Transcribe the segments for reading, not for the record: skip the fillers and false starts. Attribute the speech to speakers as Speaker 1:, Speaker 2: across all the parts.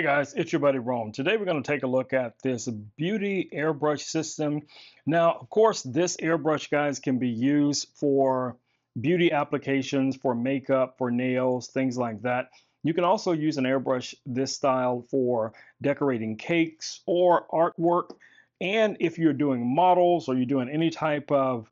Speaker 1: Hey guys, it's your buddy Rome. Today we're going to take a look at this beauty airbrush system. Now, of course, this airbrush, guys, can be used for beauty applications, for makeup, for nails, things like that. You can also use an airbrush this style for decorating cakes or artwork. And if you're doing models or you're doing any type of,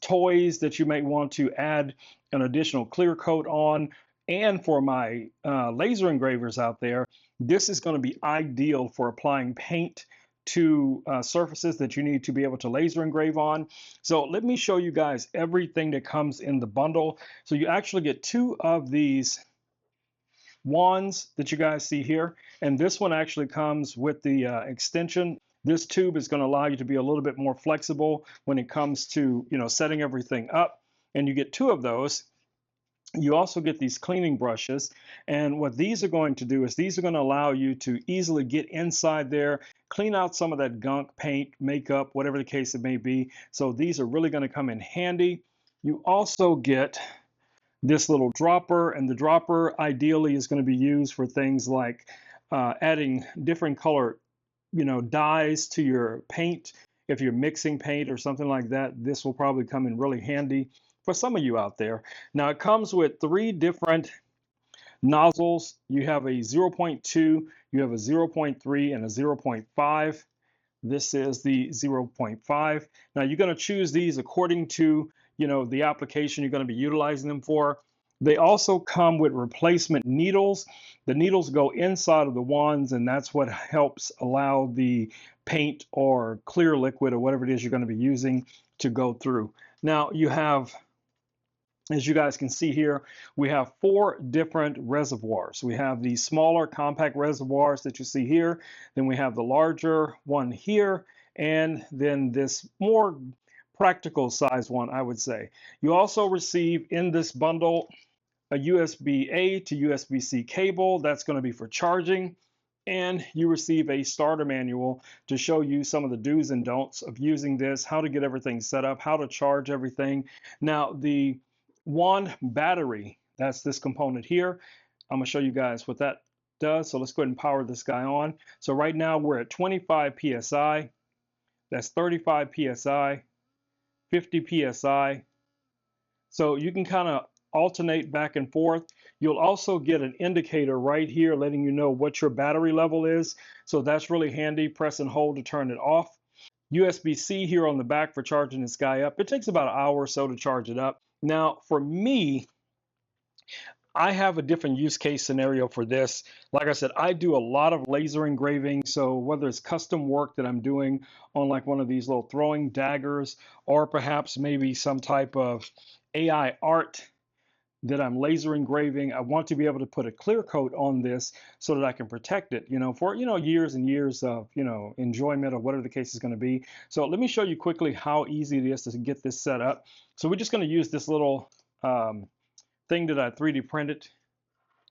Speaker 1: toys that you may want to add an additional clear coat on, and for my laser engravers out there, this is going to be ideal for applying paint to surfaces that you need to be able to laser engrave on. So let me show you guys everything that comes in the bundle. So you actually get two of these wands that you guys see here, and this one actually comes with the extension. This tube is going to allow you to be a little bit more flexible when it comes to setting everything up, and you get two of those. You also get these cleaning brushes, and what these are going to do is these are going to allow you to easily get inside there, clean out some of that gunk, paint, makeup, whatever the case it may be. So these are really going to come in handy. You also get this little dropper, and the dropper ideally is going to be used for things like adding different color dyes to your paint. If you're mixing paint or something like that, this will probably come in really handy for some of you out there. Now it comes with three different nozzles. You have a 0.2, you have a 0.3, and a 0.5. This is the 0.5. Now you're going to choose these according to the application you're going to be utilizing them for. They also come with replacement needles. The needles go inside of the wands, and that's what helps allow the paint or clear liquid or whatever it is you're going to be using to go through. Now you have, as you guys can see here, we have four different reservoirs. We have the smaller compact reservoirs that you see here. Then we have the larger one here, and then this more practical size one, I would say. You also receive in this bundle a USB-A to USB-C cable. That's going to be for charging. And you receive a starter manual to show you some of the do's and don'ts of using this, how to get everything set up, how to charge everything. Now, the wand battery, that's this component here. I'm going to show you guys what that does. So let's go ahead and power this guy on. So right now we're at 25 PSI. That's 35 PSI, 50 PSI. So you can kind of alternate back and forth. You'll also get an indicator right here letting you know what your battery level is. So that's really handy. Press and hold to turn it off. USB-C here on the back for charging this guy up. It takes about an hour or so to charge it up. Now for me, I have a different use case scenario for this. Like I said, I do a lot of laser engraving. So whether it's custom work that I'm doing on like one of these little throwing daggers, or perhaps maybe some type of AI art that I'm laser engraving, I want to be able to put a clear coat on this so that I can protect it, for, years and years of, enjoyment or whatever the case is going to be. So let me show you quickly how easy it is to get this set up. So we're just going to use this little thing that I 3D printed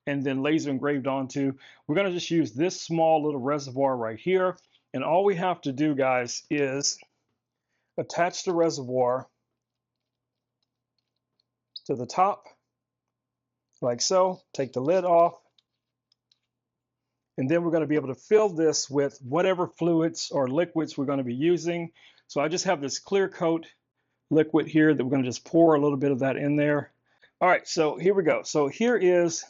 Speaker 1: and then laser engraved onto. We're going to just use this small little reservoir right here. And all we have to do, guys, is attach the reservoir to the top, like so. Take the lid off. And then we're going to be able to fill this with whatever fluids or liquids we're going to be using. So I just have this clear coat liquid here that we're going to just pour a little bit of that in there. All right, so here we go. So here is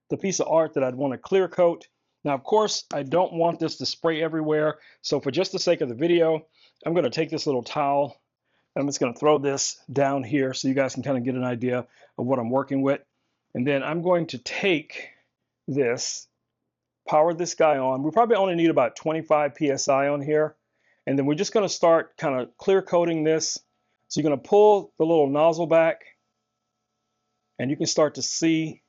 Speaker 1: the piece of art that I'd want to clear coat. Now, of course, I don't want this to spray everywhere. So for just the sake of the video, I'm going to take this little towel. I'm just going to throw this down here so you guys can kind of get an idea of what I'm working with. And then I'm going to take this, power this guy on. We probably only need about 25 PSI on here. And then we're just going to start kind of clear coating this. So you're going to pull the little nozzle back, and you can start to see.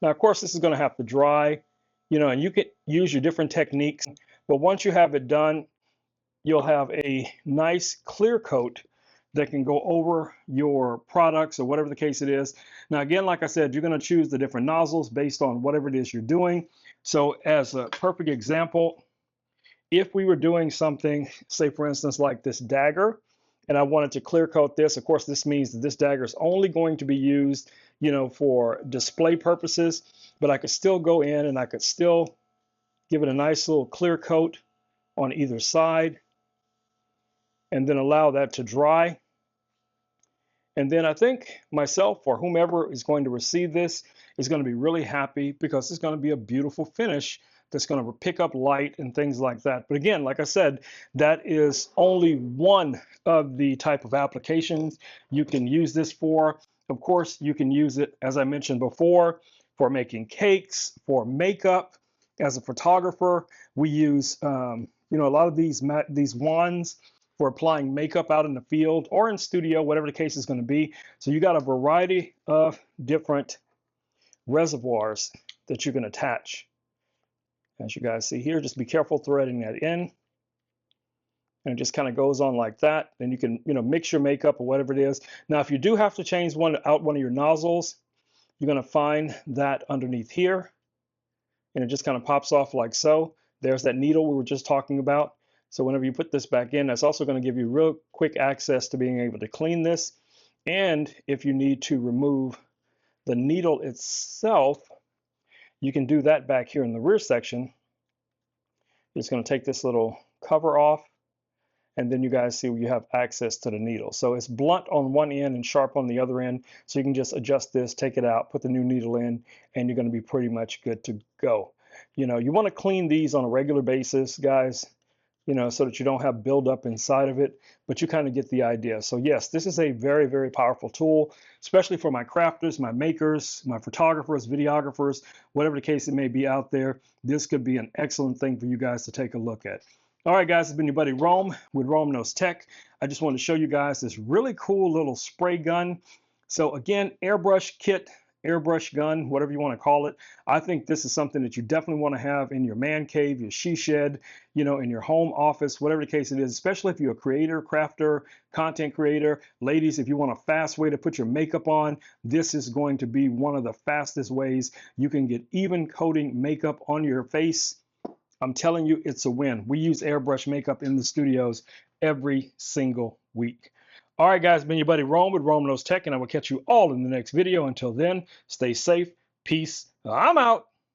Speaker 1: Now, of course, this is going to have to dry, and you can use your different techniques. But once you have it done, you'll have a nice clear coat that can go over your products or whatever the case it is. Now, again, like I said, you're going to choose the different nozzles based on whatever it is you're doing. So as a perfect example, if we were doing something, say, for instance, like this dagger, and I wanted to clear coat this, of course, this means that this dagger is only going to be used for display purposes, but I could still go in and I could still give it a nice little clear coat on either side and then allow that to dry. And then I think myself or whomever is going to receive this is going to be really happy because it's going to be a beautiful finish that's going to pick up light and things like that. But again, like I said, that is only one of the type of applications you can use this for. Of course, you can use it, as I mentioned before, for making cakes, for makeup. As a photographer, we use a lot of these wands for applying makeup out in the field or in studio, whatever the case is going to be. So you got a variety of different reservoirs that you can attach. As you guys see here, just be careful threading that in. And it just kind of goes on like that. Then you can, mix your makeup or whatever it is. Now, if you do have to change one of your nozzles, you're going to find that underneath here. And it just kind of pops off like so. There's that needle we were just talking about. So whenever you put this back in, that's also going to give you real quick access to being able to clean this. And if you need to remove the needle itself, you can do that back here in the rear section. It's going to take this little cover off, and then you guys see you have access to the needle. So it's blunt on one end and sharp on the other end. So you can just adjust this, take it out, put the new needle in, and you're going to be pretty much good to go. You want to clean these on a regular basis, guys, so that you don't have buildup inside of it, but you kind of get the idea. So yes, this is a very, very powerful tool, especially for my crafters, my makers, my photographers, videographers, whatever the case it may be out there. This could be an excellent thing for you guys to take a look at. All right, guys, it's been your buddy Rome with Rome Knows Tech. I just wanted to show you guys this really cool little spray gun. So again, Airbrush Kit, airbrush gun, whatever you want to call it. I think this is something that you definitely want to have in your man cave, your she shed, in your home office, whatever the case it is, especially if you're a creator, crafter, content creator. Ladies, if you want a fast way to put your makeup on, this is going to be one of the fastest ways you can get even coating makeup on your face. I'm telling you, it's a win. We use airbrush makeup in the studios every single week. All right, guys, been your buddy Rome with Rome Knows Tech, and I will catch you all in the next video. Until then, stay safe. Peace. I'm out.